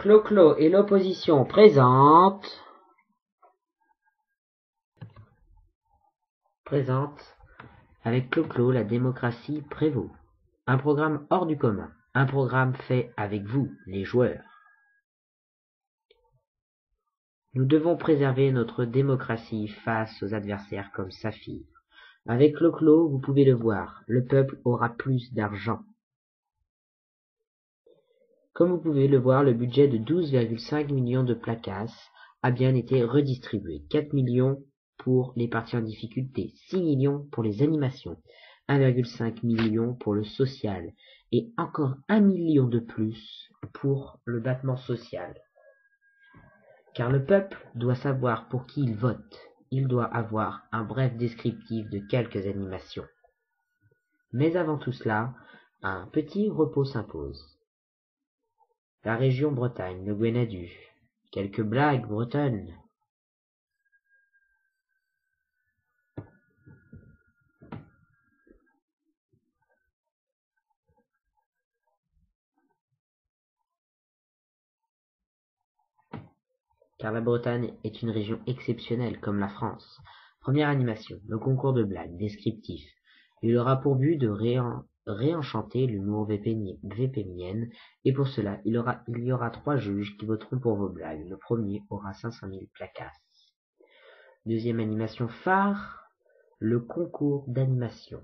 Clo-Clo et l'opposition présente avec Clo-Clo la démocratie prévaut. Un programme hors du commun, un programme fait avec vous, les joueurs. Nous devons préserver notre démocratie face aux adversaires comme Saphir. Avec Clo-Clo, vous pouvez le voir, le peuple aura plus d'argent. Comme vous pouvez le voir, le budget de 12,5 millions de placasses a bien été redistribué. 4 millions pour les parties en difficulté, 6 millions pour les animations, 1,5 million pour le social et encore 1 million de plus pour le battement social. Car le peuple doit savoir pour qui il vote. Il doit avoir un bref descriptif de quelques animations. Mais avant tout cela, un petit repos s'impose. La région Bretagne, le Guenadu. Quelques blagues bretonnes. Car la Bretagne est une région exceptionnelle comme la France. Première animation, le concours de blagues, descriptif. Il aura pour but de réenchanter l'humour vépémienne, et pour cela, il y aura 3 juges qui voteront pour vos blagues. Le premier aura 500 000 placasses. Deuxième animation phare, le concours d'animation.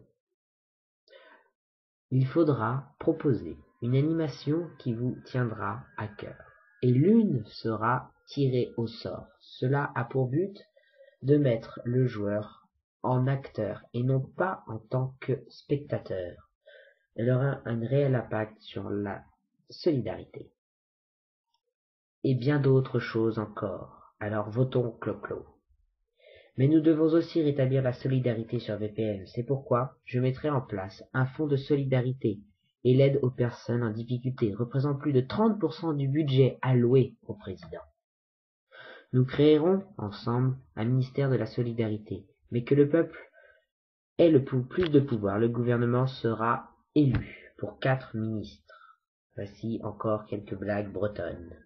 Il faudra proposer une animation qui vous tiendra à cœur, et l'une sera tirée au sort. Cela a pour but de mettre le joueur en acteur et non pas en tant que spectateur. Elle aura un réel impact sur la solidarité. Et bien d'autres choses encore. Alors votons Clo-Clo. Mais nous devons aussi rétablir la solidarité sur VPN. C'est pourquoi je mettrai en place un fonds de solidarité et l'aide aux personnes en difficulté représente plus de 30% du budget alloué au président. Nous créerons ensemble un ministère de la solidarité, mais que le peuple ait le plus de pouvoir. Le gouvernement sera élu pour 4 ministres. Voici encore quelques blagues bretonnes.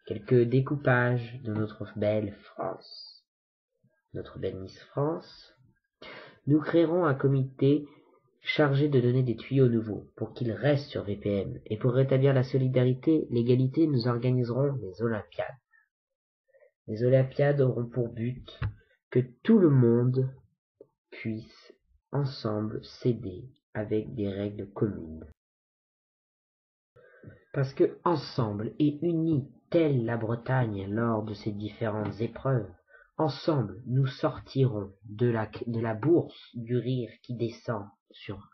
Quelques découpages de notre belle France. Notre belle Miss France. Nous créerons un comité chargé de donner des tuyaux nouveaux pour qu'ils restent sur VPN. Et pour rétablir la solidarité, l'égalité, nous organiserons les Olympiades. Les Olympiades auront pour but que tout le monde puisse ensemble s'aider avec des règles communes. Parce que ensemble et unis, telle la Bretagne lors de ces différentes épreuves, ensemble nous sortirons de la bourse du rire qui descend sur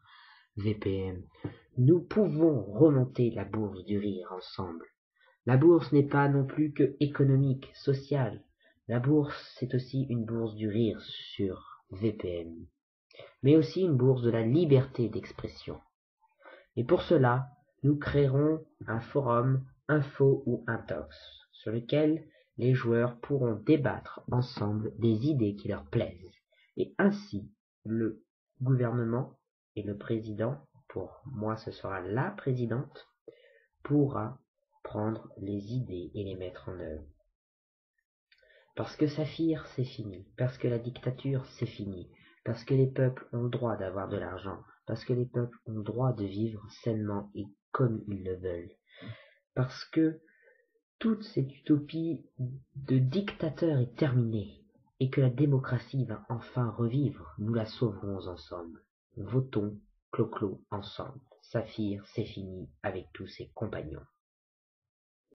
VPN. Nous pouvons remonter la bourse du rire ensemble. La bourse n'est pas non plus que économique, sociale. La bourse, c'est aussi une bourse du rire sur VPN, mais aussi une bourse de la liberté d'expression. Et pour cela, nous créerons un forum info ou intox, sur lequel les joueurs pourront débattre ensemble des idées qui leur plaisent. Et ainsi, le gouvernement et le président, pour moi ce sera la présidente, pourra prendre les idées et les mettre en œuvre. Parce que Saphir, c'est fini. Parce que la dictature, c'est fini. Parce que les peuples ont le droit d'avoir de l'argent. Parce que les peuples ont le droit de vivre sainement et comme ils le veulent. Parce que toute cette utopie de dictateur est terminée. Et que la démocratie va enfin revivre. Nous la sauverons ensemble. Votons Clo-Clo ensemble. Saphir, c'est fini avec tous ses compagnons.